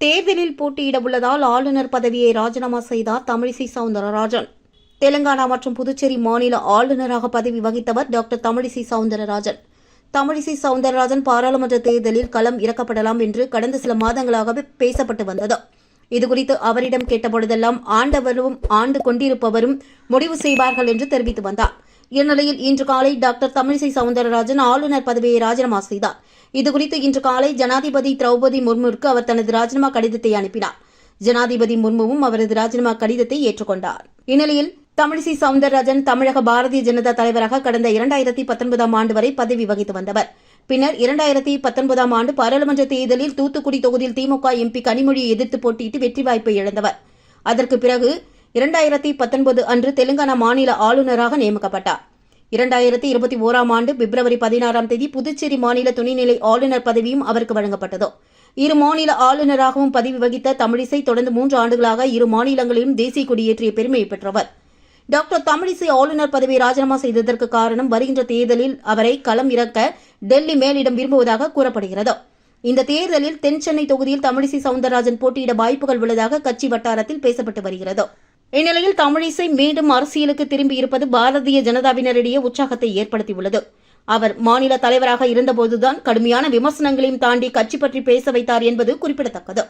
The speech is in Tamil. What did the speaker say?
தேர்தலில் போட்டியிட உள்ளதால் ஆளுநர் பதவியை ராஜினாமா செய்தார் தமிழிசை சவுந்தரராஜன். தெலுங்கானா மற்றும் புதுச்சேரி மாநில ஆளுநராக பதவி வகித்தவர் டாக்டர் தமிழிசை சவுந்தரராஜன். தமிழிசை சவுந்தரராஜன் பாராளுமன்ற தேர்தலில் களம் இறக்கப்படலாம் என்று கடந்த சில மாதங்களாகவே பேசப்பட்டு வந்தது. இதுகுறித்து அவரிடம் கேட்டபொழுதெல்லாம் ஆண்டவரும் ஆண்டு கொண்டிருப்பவரும் முடிவு செய்வார்கள் என்று தெரிவித்து வந்தார். இந்நிலையில் இன்று காலை டாக்டர் தமிழிசை சவுந்தரராஜன் ஆளுநர் பதவியை ராஜினாமா செய்தார். இதுகுறித்து இன்று காலை ஜனாதிபதி திரௌபதி முர்முவிற்கு அவர் தனது ராஜினாமா கடிதத்தை அனுப்பினார். ஜனாதிபதி முர்முவும் அவரது ராஜினாமா கடிதத்தை ஏற்றுக்கொண்டார். இந்நிலையில் தமிழிசை சவுந்தரராஜன் தமிழக பாரதிய ஜனதா தலைவராக கடந்த 2019 ஆண்டு வரை பதவி வகித்து வந்தவர். பின்னர் 2019 ஆண்டு பாராளுமன்ற தேர்தலில் தூத்துக்குடி தொகுதியில் திமுக எம்பி கனிமொழியை எதிர்த்து போட்டியிட்டு வெற்றி வாய்ப்பை இழந்தவர். அதற்கு பிறகு 2019 அன்று தெலுங்கானா மாநில ஆளுநராக நியமிக்கப்பட்டார். 2021 ஆண்டு பிப்ரவரி 16 தேதி புதுச்சேரி மாநில துணைநிலை ஆளுநர் பதவியும் அவருக்கு வழங்கப்பட்டது. இரு மாநில ஆளுநராகவும் பதவி வகித்த தமிழிசை தொடர்ந்து 3 ஆண்டுகளாக இரு மாநிலங்களிலும் தேசிய கொடியேற்றிய பெருமையை பெற்றவர். டாக்டர் தமிழிசை ஆளுநர் பதவியை ராஜினாமா செய்ததற்கு காரணம் வருகின்ற தேர்தலில் அவரை களம் இறக்க டெல்லி மேலிடம் விரும்புவதாக கூறப்படுகிறது. இந்த தேர்தலில் தென் சென்னை தொகுதியில் தமிழிசை சவுந்தரராஜன் போட்டியிட வாய்ப்புகள் உள்ளதாக கட்சி வட்டாரத்தில் பேசப்பட்டு வருகிறது. இந்நிலையில் தமிழிசை மீண்டும் அரசியலுக்கு திரும்பியிருப்பது பாரதிய ஜனதாவினரிடையே உற்சாகத்தை ஏற்படுத்தியுள்ளது. அவர் மாநில தலைவராக இருந்தபோதுதான் கடுமையான விமர்சனங்களையும் தாண்டி கட்சி பற்றி பேச வைத்தார் என்பது குறிப்பிடத்தக்கது.